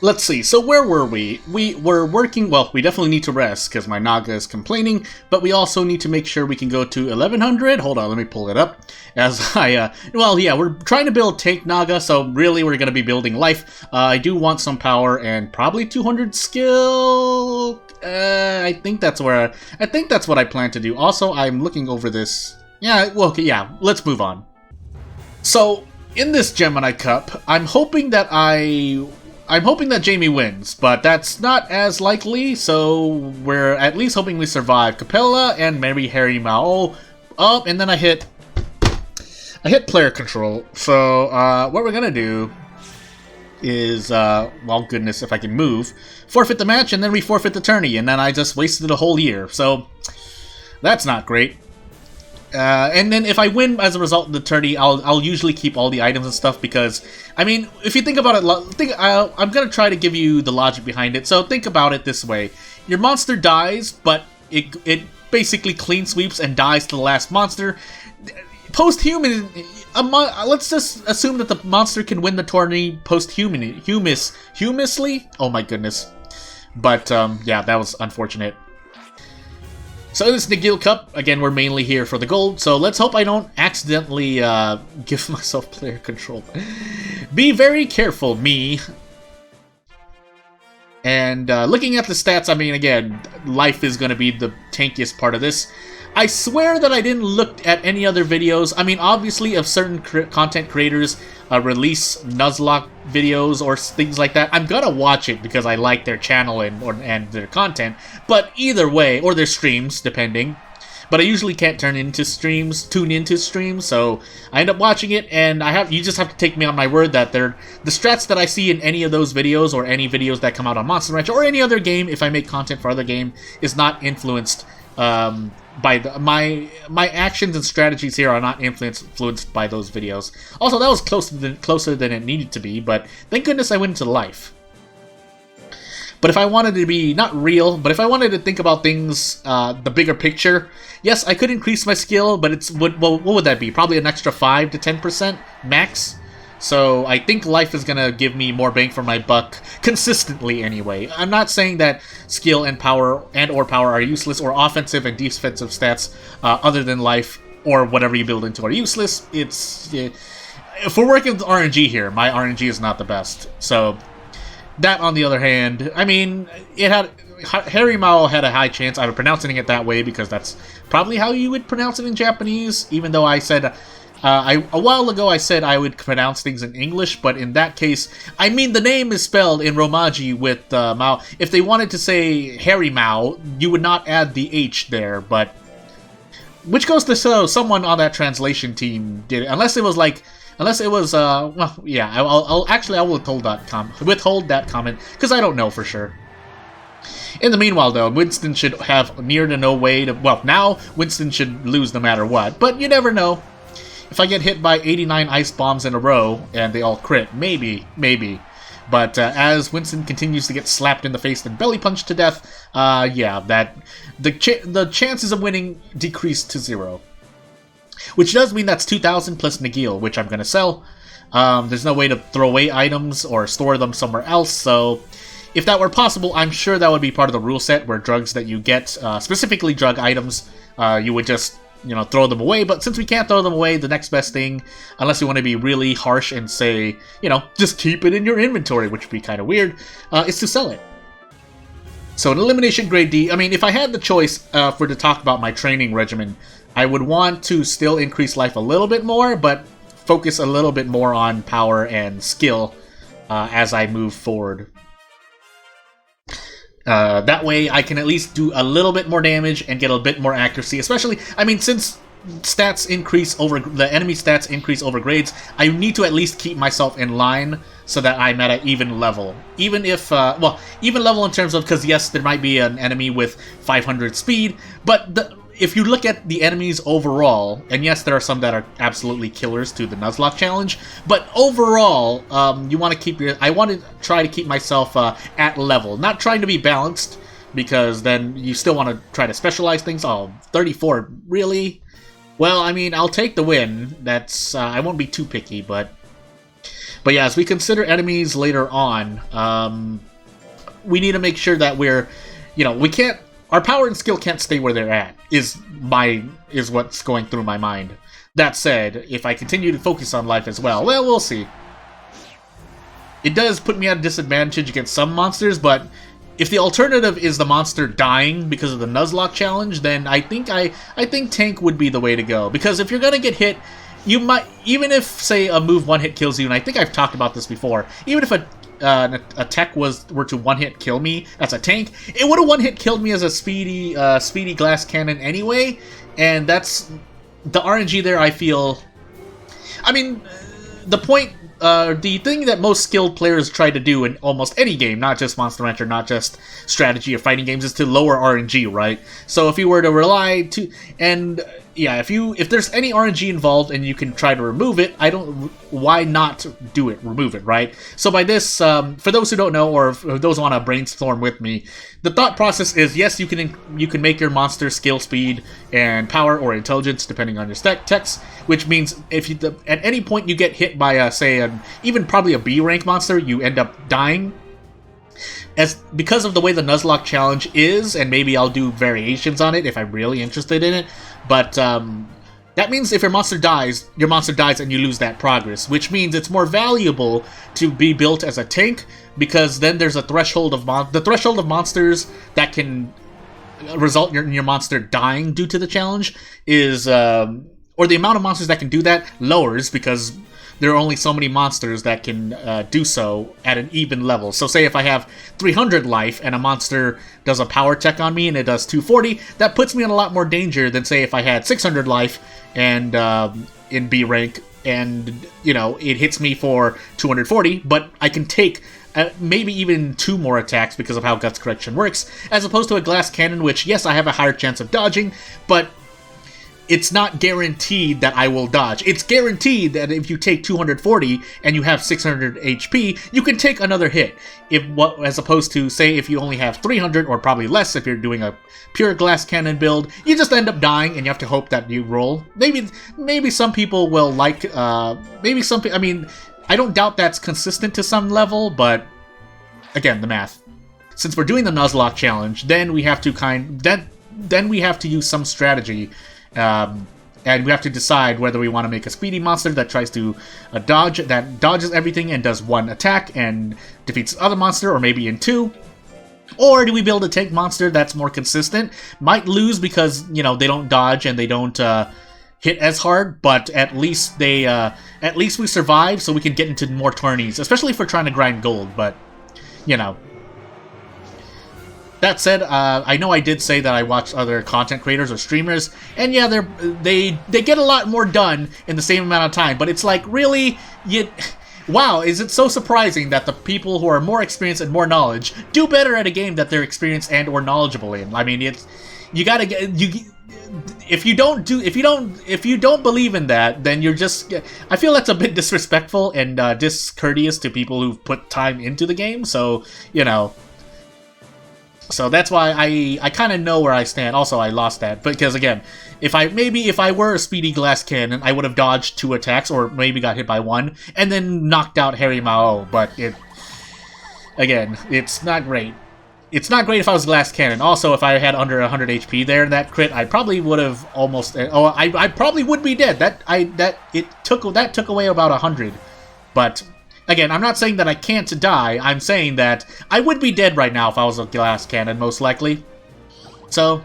Let's see, so where were we? We were working, well, we definitely need to rest, because my Naga is complaining, but we also need to make sure we can go to 1100. Hold on, let me pull it up. As well, yeah, we're trying to build Tank Naga, so really we're going to be building life. I do want some power and probably 200 skill. I think that's what I plan to do. Also, I'm looking over this. Yeah, well, okay, yeah, let's move on. So, in this Gemini Cup, I'm hoping that Jamie wins, but that's not as likely, so we're at least hoping we survive. Capella and maybe Harry Mao. Oh, and then I hit player control. So, what we're gonna do is, well, goodness, if I can move, forfeit the match, and then we forfeit the tourney, and then I just wasted a whole year. So, that's not great. And then if I win as a result of the tourney, I'll usually keep all the items and stuff because, I mean, if you think about it, I'm going to try to give you the logic behind it. So think about it this way. Your monster dies, but it basically clean sweeps and dies to the last monster. Post-human, let's just assume that the monster can win the tourney posthumously. Oh my goodness. But, yeah, that was unfortunate. So in this Nagil Cup, again, we're mainly here for the gold, so let's hope I don't accidentally give myself player control. Be very careful, me. And looking at the stats, I mean, again, life is going to be the tankiest part of this. I swear that I didn't look at any other videos. I mean, obviously, if certain content creators release Nuzlocke videos or things like that, I'm gonna watch it because I like their channel and their content. But either way, or their streams, depending. But I usually can't tune into streams, so I end up watching it, and you just have to take me on my word that the strats that I see in any of those videos or any videos that come out on Monster Rancher or any other game, if I make content for other game, is not influenced by my actions and strategies here are not influenced by those videos. Also, that was closer than it needed to be, but thank goodness I went into life. But if I wanted to be, not real, but if I wanted to think about things, the bigger picture, yes, I could increase my skill, but what would that be? Probably an extra 5 to 10% max? So I think life is going to give me more bang for my buck, consistently anyway. I'm not saying that skill and power are useless, or offensive and defensive stats other than life or whatever you build into are useless. If we're working with RNG here, my RNG is not the best. So that, on the other hand, I mean, Harry Mao had a high chance. I'm pronouncing it that way because that's probably how you would pronounce it in Japanese, even though I said... a while ago I said I would pronounce things in English, but in that case, I mean the name is spelled in Romaji with Mao. If they wanted to say Harry Mao, you would not add the H there, but... Which goes to show someone on that translation team did it. Unless it was, well, yeah, I'll withhold that comment, because I don't know for sure. In the meanwhile, though, Winston should have near to no way to... Well, now Winston should lose no matter what, but you never know. If I get hit by 89 ice bombs in a row, and they all crit, maybe. But as Winston continues to get slapped in the face and belly punched to death, yeah, the chances of winning decrease to 0. Which does mean that's 2,000 plus Nagil, which I'm going to sell. There's no way to throw away items or store them somewhere else, so... If that were possible, I'm sure that would be part of the rule set, where drugs that you get, specifically drug items, you would just... throw them away, but since we can't throw them away, the next best thing, unless you want to be really harsh and say, just keep it in your inventory, which would be kind of weird, is to sell it. So an elimination grade D, I mean, if I had the choice to talk about my training regimen, I would want to still increase life a little bit more, but focus a little bit more on power and skill as I move forward. That way I can at least do a little bit more damage and get a bit more accuracy, especially, I mean, since the enemy stats increase over grades, I need to at least keep myself in line so that I'm at an even level. Even if, even level in terms of, because yes, there might be an enemy with 500 speed, but if you look at the enemies overall, and yes, there are some that are absolutely killers to the Nuzlocke challenge, but overall, I want to try to keep myself at level, not trying to be balanced, because then you still want to try to specialize things. Oh, 34, really? Well, I mean, I'll take the win. That's, I won't be too picky, but But yeah, as we consider enemies later on, we need to make sure that we're, we can't, our power and skill can't stay where they're at, is what's going through my mind. That said, if I continue to focus on life as well, we'll see. It does put me at a disadvantage against some monsters, but if the alternative is the monster dying because of the Nuzlocke challenge, then I think tank would be the way to go. Because if you're gonna get hit, you might, even if, say, a move one-hit kills you, and I think I've talked about this before, even if a tech were to one-hit kill me as a tank, it would have one-hit killed me as a speedy glass cannon anyway, and that's the RNG there. I feel, I mean, the thing that most skilled players try to do in almost any game, not just Monster Rancher, not just strategy or fighting games, is to lower RNG, right? So if you were to rely to, and yeah, if there's any RNG involved and you can try to remove it, why not do it, remove it, right? So by this, for those who don't know, or for those who want to brainstorm with me, the thought process is, yes, you can make your monster skill, speed, and power or intelligence, depending on your techs, which means if at any point you get hit by, say, even probably a B rank monster, you end up dying. Because of the way the Nuzlocke challenge is, and maybe I'll do variations on it if I'm really interested in it, but that means if your monster dies and you lose that progress, which means it's more valuable to be built as a tank, because then there's a threshold of monsters that can result in your monster dying due to the challenge is, or the amount of monsters that can do that lowers, because there are only so many monsters that can do so at an even level. So say if I have 300 life and a monster does a power tech on me and it does 240, that puts me in a lot more danger than, say, if I had 600 life and in B rank and, it hits me for 240, but I can take maybe even 2 more attacks because of how Guts Correction works, as opposed to a glass cannon, which, yes, I have a higher chance of dodging, but it's not guaranteed that I will dodge. It's guaranteed that if you take 240 and you have 600 HP, you can take another hit. As opposed to, say, if you only have 300, or probably less if you're doing a pure glass cannon build, you just end up dying and you have to hope that you roll. Maybe some people will like, I mean, I don't doubt that's consistent to some level, but again, the math. Since we're doing the Nuzlocke challenge, then we have to then we have to use some strategy. And we have to decide whether we want to make a speedy monster that tries to dodges everything and does 1 attack and defeats the other monster, or maybe in 2. Or do we build a tank monster that's more consistent? Might lose because, they don't dodge and they don't hit as hard, but at least we survive, so we can get into more tourneys, especially if we're trying to grind gold, but, That said, I know I did say that I watched other content creators or streamers, and yeah, they get a lot more done in the same amount of time, but it's like, really, wow, is it so surprising that the people who are more experienced and more knowledge do better at a game that they're experienced and or knowledgeable in? I mean, you gotta get, if you don't believe in that, then you're just, I feel that's a bit disrespectful and discourteous to people who've put time into the game, so, So that's why I kind of know where I stand. Also, I lost that, because again, if I were a speedy glass cannon, I would have dodged 2 attacks, or maybe got hit by 1, and then knocked out Harry Mao. But it's not great. It's not great if I was glass cannon. Also, if I had under 100 HP there in that crit, I probably would have almost. I probably would be dead. That took away about 100, but. Again, I'm not saying that I can't die, I'm saying that I would be dead right now if I was a glass cannon, most likely. So,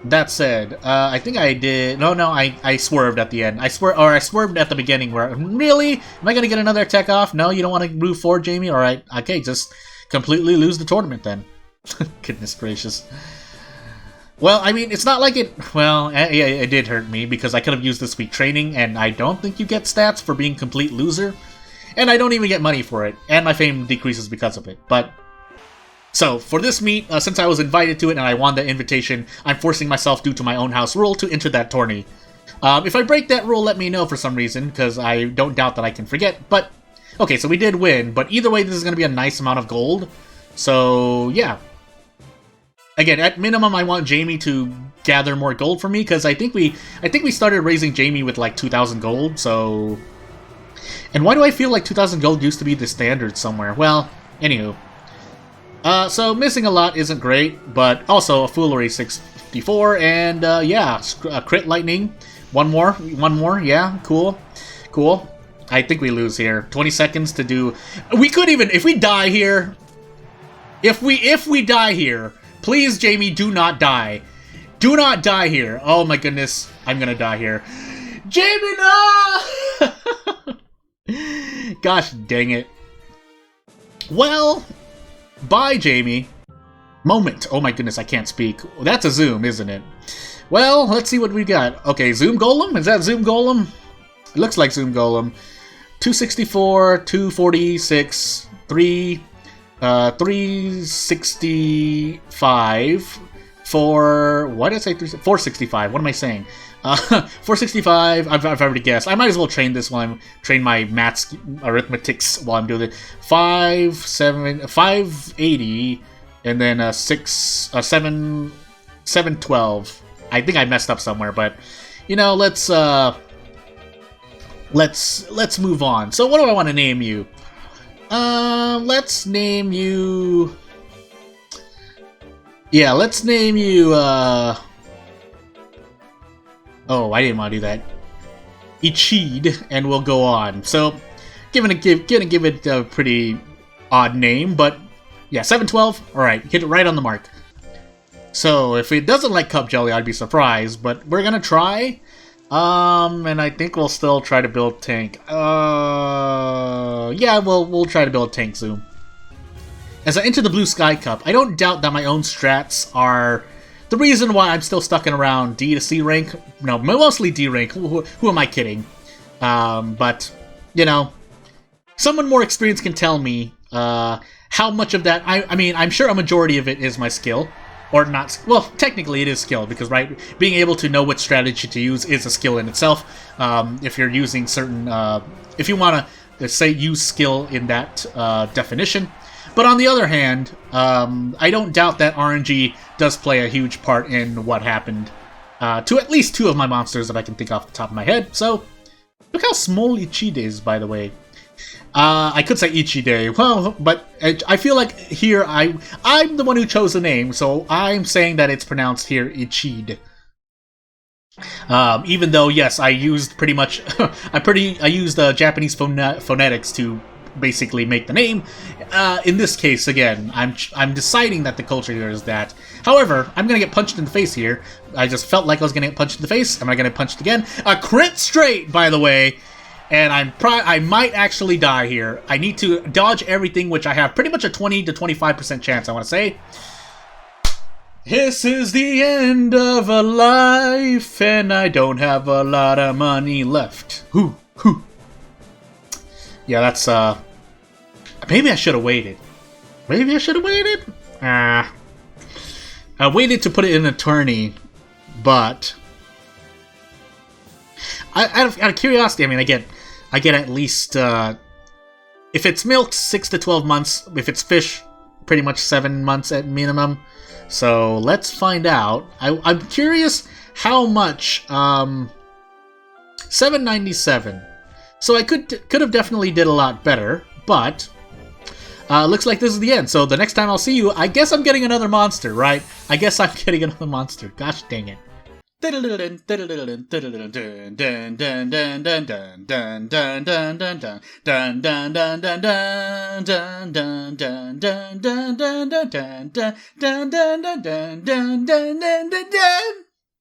that said, I think I did... No, I swerved at the end. I swerved at the beginning where... Really? Am I gonna get another attack off? No, you don't want to move forward, Jamie? Alright, okay, just completely lose the tournament then. Goodness gracious. Well, I mean, it's not like it... Well, yeah, it did hurt me, because I could have used this week training, and I don't think you get stats for being complete loser. And I don't even get money for it, and my fame decreases because of it. But... So, for this meet, since I was invited to it and I won the invitation, I'm forcing myself, due to my own house rule, to enter that tourney. If I break that rule, let me know for some reason, because I don't doubt that I can forget. But, okay, so we did win, but either way, this is going to be a nice amount of gold. So, yeah. Again, at minimum, I want Jamie to gather more gold for me, because I think we started raising Jamie with like 2,000 gold, so And why do I feel like 2,000 gold used to be the standard somewhere? Well, anywho. So missing a lot isn't great, but also a foolery 654, and yeah, crit lightning. One more, yeah, cool. I think we lose here. 20 seconds to do. We could even, if we die here, if we die here, please, Jamie, do not die. Do not die here. Oh my goodness, I'm gonna die here. Jamie, no! Gosh dang it. Well, bye, Jamie. Moment. Oh my goodness, I can't speak. That's a Zoom, isn't it? Well, let's see what we got. Okay, Zoom Golem? Is that Zoom Golem? It looks like Zoom Golem. 264, 246, 365, what did I say? 465. What am I saying? 465. I've already guessed. I might as well train this while I'm train my maths arithmetics while I'm doing it. 580, and then 712. I think I messed up somewhere, but you know, let's move on. So what do I want to name you? Let's name you. Yeah, let's name you. Oh, I didn't want to do that. Ichid, and we'll go on. So, gonna give it a pretty odd name, but yeah, 712. All right, hit it right on the mark. So if it doesn't like cup jelly, I'd be surprised, but we're gonna try. And I think we'll still try to build tank. Yeah, we'll try to build a tank Zoom. As I enter the Blue Sky Cup, I don't doubt that my own strats are the reason why I'm still stuck in around D to C rank. No, mostly D rank. Who am I kidding? But, you know, someone more experienced can tell me how much of that... I mean, I'm sure a majority of it is my skill. Or not... Well, technically it is skill, because, right, being able to know what strategy to use is a skill in itself. If you're using certain... if you want to, say, use skill in that definition. But on the other hand, I don't doubt that RNG does play a huge part in what happened to at least two of my monsters that I can think off the top of my head. So, look how small Ichide is, by the way. I could say Ichide, well, but I feel like here I'm the one who chose the name, so I'm saying that it's pronounced here Ichide. Even though, yes, I used pretty much, I used Japanese phonetics to basically make the name. In this case, again, I'm deciding that the culture here is that. However, I'm gonna get punched in the face here. I just felt like I was gonna get punched in the face. Am I gonna get punched again? A crit straight, by the way. And I might actually die here. I need to dodge everything, which I have pretty much a 20 to 25% chance, I want to say. This is the end of a life, and I don't have a lot of money left. Hoo. Yeah, that's, maybe I should have waited. I waited to put it in a tourney, but... Out of curiosity, I mean, I get at least, if it's milk, 6 to 12 months. If it's fish, pretty much 7 months at minimum. So let's find out. I'm curious how much. 797. So I could have definitely did a lot better, but looks like this is the end. So the next time I'll see you, I guess I'm getting another monster, right? I guess I'm getting another monster. Gosh dang it.